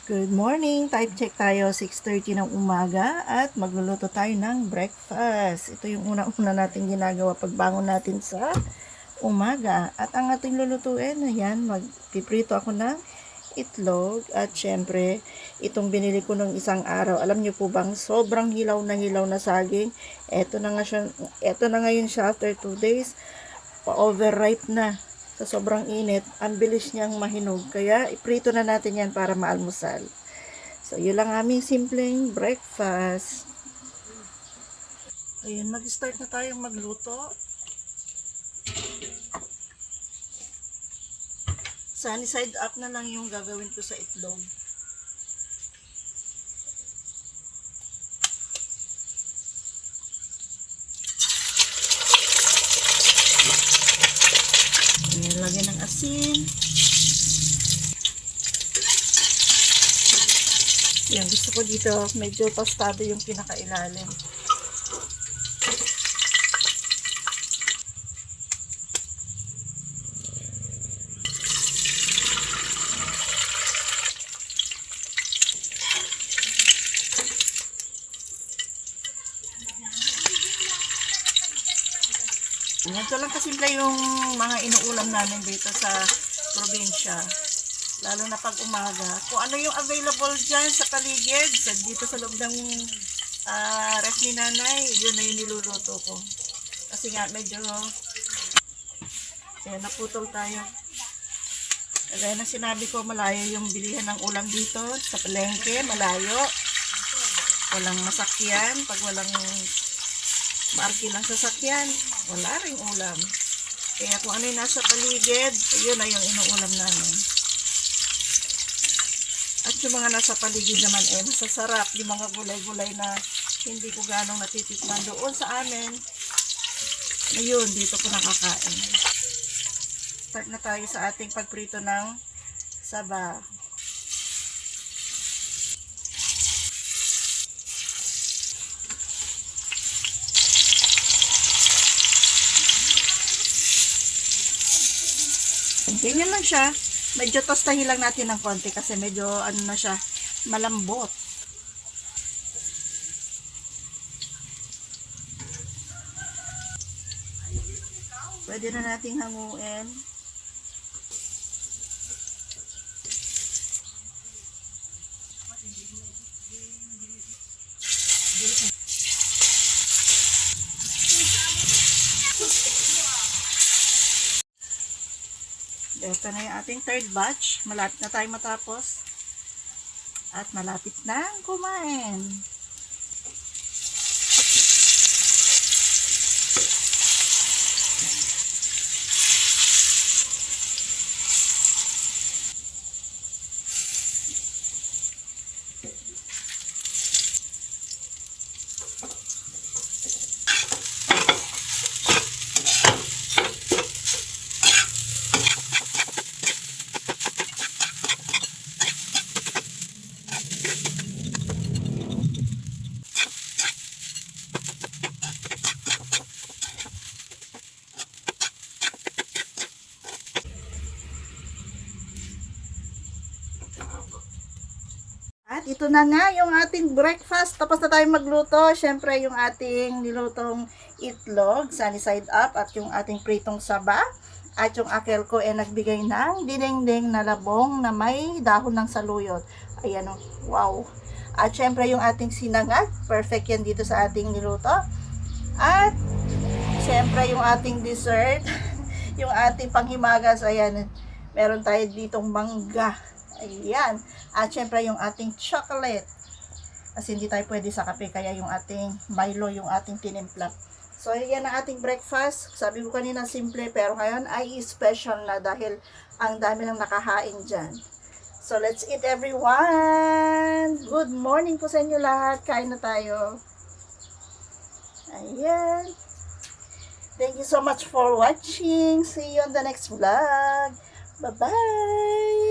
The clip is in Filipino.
Good morning! Time check tayo, 6:30 ng umaga at magluluto tayo ng breakfast. Ito yung unang-una natin ginagawa pagbangon natin sa umaga. At ang ating lulutuin, ayan, magpiprito ako ng itlog at syempre, itong binili ko nung isang araw. Alam niyo po bang sobrang hilaw na saging? Ito na ngayon siya after 2 days. Pa-overripe na sa sobrang init, ang bilis niyang mahinog. Kaya, iprito na natin yan para maalmusal. So, yun lang aming simpleng breakfast. Ayun, mag-start na tayong magluto. Sunny side up na lang yung gagawin ko sa itlog. Ayan, lagyan ng asin. Yan, gusto ko dito medyo tostado yung pinakailalim. Ganito lang kasimple yung mga inuulam namin dito sa probinsya. Lalo na pag umaga. Kung ano yung available dyan sa paligid, dito sa loob ng ref ni nanay, yun na yung niluluto ko. Kasi nga medyo naputol tayo. Kaya na sinabi ko, malayo yung bilihan ng ulam dito sa palengke, malayo. Walang masakyan, pag walang marki lang sasakyan, wala ring ulam. Kaya kung ano yung nasa paligid, yun na yung inuulam namin. At yung mga nasa paligid naman masasarap. Yung mga gulay-gulay na hindi ko ganong natitikman doon sa amin. Ayun, dito ko nakakain. Start na tayo sa ating pagprito ng saba. Ganyan lang siya. Medyo tostahin lang natin ng konti kasi medyo ano na siya, malambot. Pwede na nating hanguin. Ito na yung ating third batch. Malapit na tayo matapos. At malapit na kumain. At ito na nga yung ating breakfast. Tapos na tayong magluto. Siyempre yung ating nilutong itlog, sunny side up, at yung ating pritong saba. At yung akel ko nagbigay ng dinengdeng na labong na may dahon ng saluyot. Ayan o, wow. At siyempre yung ating sinangag, perfect yan dito sa ating niluto. At siyempre yung ating dessert, yung ating panghimagas, ayan, meron tayo ditong mangga. Ayan. At syempre yung ating chocolate. Kasi hindi tayo pwede sa kape, kaya yung ating Milo, yung ating tinimpla. So, yan ang ating breakfast. Sabi ko kanina simple, pero ngayon ay special na dahil ang dami ng nakahain dyan. So, let's eat everyone! Good morning po sa inyo lahat. Kain na tayo. Ayan. Thank you so much for watching. See you on the next vlog. Bye-bye!